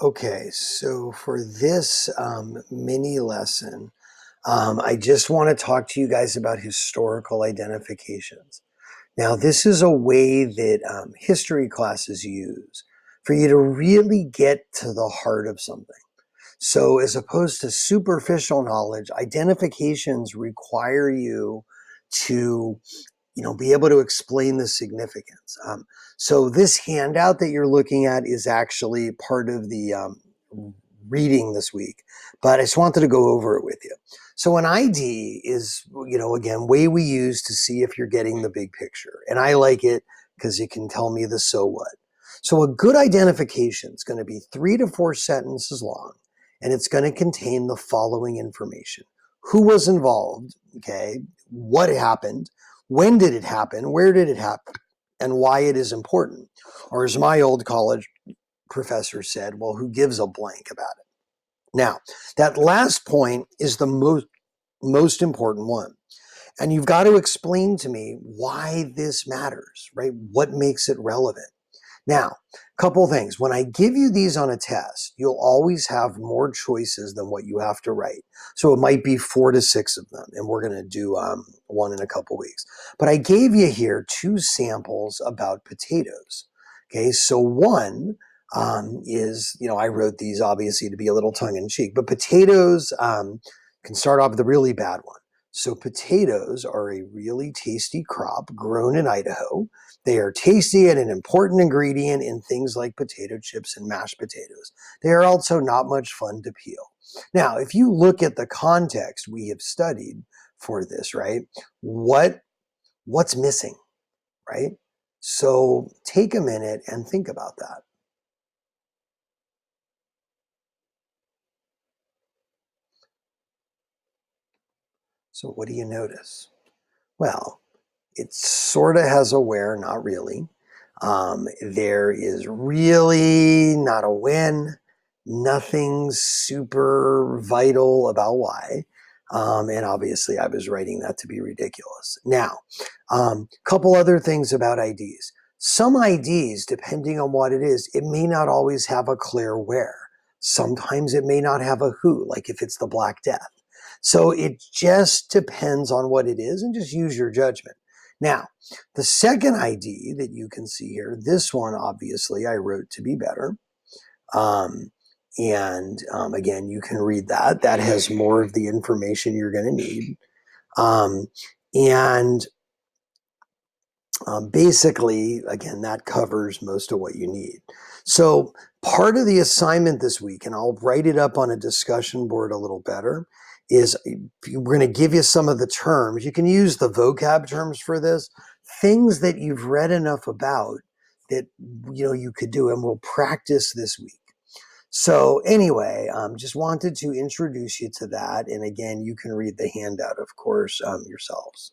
Okay, so for this mini lesson, I just want to talk to you guys about historical identifications. Now, this is a way that history classes use for you to really get to the heart of something. So, as opposed to superficial knowledge, identifications require you to be able to explain the significance. So this handout that you're looking at is actually part of the reading this week, but I just wanted to go over it with you. So an ID is, again, way we use to see if you're getting the big picture. And I like it because it can tell me the so what. So a good identification is going to be 3 to 4 sentences long, and it's going to contain the following information. Who was involved? Okay. What happened? When did it happen? Where did it happen? And why it is important. Or as my old college professor said, well, who gives a blank about it? Now, that last point is the most important one. And you've got to explain to me why this matters, right? What makes it relevant? Now, a couple things. When I give you these on a test, you'll always have more choices than what you have to write. So it might be 4 to 6 of them, and we're going to do one in a couple weeks. But I gave you here 2 samples about potatoes. Okay, so one is, I wrote these obviously to be a little tongue in cheek, but potatoes can start off with a really bad one. So potatoes are a really tasty crop grown in Idaho. They are tasty and an important ingredient in things like potato chips and mashed potatoes. They are also not much fun to peel. Now, if you look at the context we have studied for this, right? What's missing, right? So take a minute and think about that. So what do you notice? Well, it sort of has a where, not really. There is really not a when, nothing super vital about why. And obviously, I was writing that to be ridiculous. Now, couple other things about IDs. Some IDs, depending on what it is, it may not always have a clear where. Sometimes it may not have a who, like if it's the Black Death. So it just depends on what it is and just use your judgment. Now, the second ID that you can see here, this one obviously I wrote to be better. Again, you can read that. That has more of the information you're going to need. And basically, again, that covers most of what you need. So part of the assignment this week, and I'll write it up on a discussion board a little better, is we're going to give you some of the terms. You can use the vocab terms for this, things that you've read enough about that you could do, and we'll practice this week. So anyway, just wanted to introduce you to that. And again, you can read the handout, of course, yourselves.